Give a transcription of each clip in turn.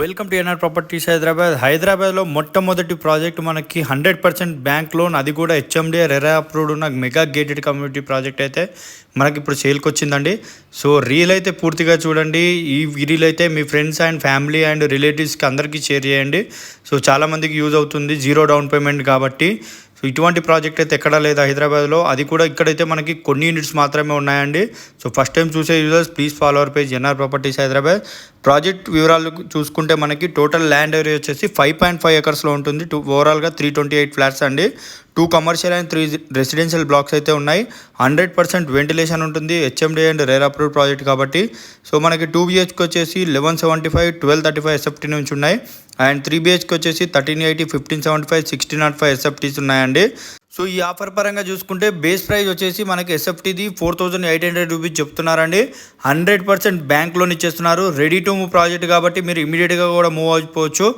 Welcome to NR properties హైదరాబాద్లో మొట్టమొదటి project మనకి 100% బ్యాంక్ లోన్, అది కూడా హెచ్ఎండిఏ రెరా అప్రూవ్డ్ ఉన్న మెగా గేటెడ్ కమ్యూనిటీ ప్రాజెక్ట్ అయితే మనకి ఇప్పుడు సేల్కి వచ్చిందండి. సో రీల్ అయితే పూర్తిగా చూడండి. ఈ రీల్ అయితే మీ ఫ్రెండ్స్ అండ్ ఫ్యామిలీ అండ్ రిలేటివ్స్కి అందరికీ షేర్ చేయండి. సో చాలామందికి యూజ్ అవుతుంది, జీరో డౌన్ పేమెంట్ కాబట్టి. సో ఇటువంటి ప్రాజెక్ట్ అయితే ఎక్కడా లేదు హైదరాబాద్లో, అది కూడా ఇక్కడైతే మనకి కొన్ని యూనిట్స్ మాత్రమే ఉన్నాయండి. సో ఫస్ట్ టైం చూసే users please follow our page NR properties Hyderabad. Project వివరాలు చూసుకుంటే మనకి టోటల్ ల్యాండ్ ఏరియా వచ్చేసి 5.5 ఎకర్స్లో ఉంటుంది. ఓవరాల్గా 328 ఫ్లాట్స్ అండి. 2 కమర్షియల్ అండ్ 3 రెసిడెన్షియల్ బ్లాక్స్ అయితే ఉన్నాయి. 100% వెంటిలేషన్ ఉంటుంది, HMDA and rare approved project కాబట్టి. సో మనకి 2 BHK వచ్చేసి 1175, 1235 SFT నుంచి ఉన్నాయి. అండ్ 3 BHK వచ్చేసి 1380, 1575, 1605 SFTs ఉన్నాయండి. సో ఈ ఆఫర్ పరంగా చూసుకుంటే బేస్ ప్రైస్ వచ్చేసి మనకి ఎస్ఎఫ్టీది 4800 రూపీస్ చెప్తున్నారండి. 100% బ్యాంక్ లోన్ ఇచ్చేస్తున్నారు. రెడీ టు మూవ్ ప్రాజెక్ట్ కాబట్టి మీరు ఇమీడియట్గా కూడా మూవ్ అయిపోవచ్చు.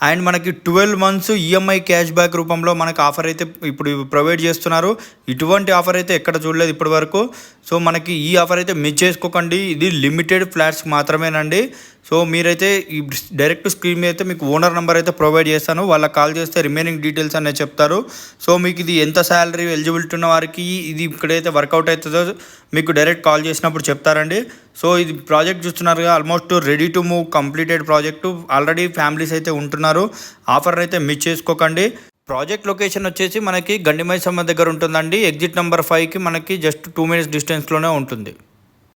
అండ్ మనకి 12 months ఈఎంఐ క్యాష్ బ్యాక్ రూపంలో మనకు ఆఫర్ అయితే ఇప్పుడు ప్రొవైడ్ చేస్తున్నారు. ఇటువంటి ఆఫర్ అయితే ఎక్కడ చూడలేదు ఇప్పటి వరకు. సో మనకి ఈ ఆఫర్ అయితే మిస్ చేసుకోకండి. ఇది లిమిటెడ్ ఫ్లాట్స్ మాత్రమేనండి. సో మీరైతే ఈ డైరెక్ట్ స్క్రీన్ మీద అయితే మీకు ఓనర్ నెంబర్ అయితే ప్రొవైడ్ చేస్తాను, వాళ్ళకి కాల్ చేస్తే రిమైనింగ్ డీటెయిల్స్ అనేది చెప్తారు. సో మీకు ఇది ఎంత శాలరీ ఎలిజిబిలిటీ ఉన్న వారికి ఇది ఇక్కడైతే వర్కౌట్ అవుతుందో మీకు డైరెక్ట్ కాల్ చేసినప్పుడు చెప్తారండి. సో ఇది ప్రాజెక్ట్ చూస్తున్నారుగా, almost ready to move completed project. Already families అయితే ఉంటున్నారు. ఆఫర్ అయితే మిస్ చేసుకోకండి. ప్రాజెక్ట్ లొకేషన్ వచ్చేసి మనకి గండిమైసమ్మ దగ్గర ఉంటుందండి. ఎగ్జిట్ నెంబర్ 5కి మనకి జస్ట్ 2 minutes డిస్టెన్స్లోనే ఉంటుంది.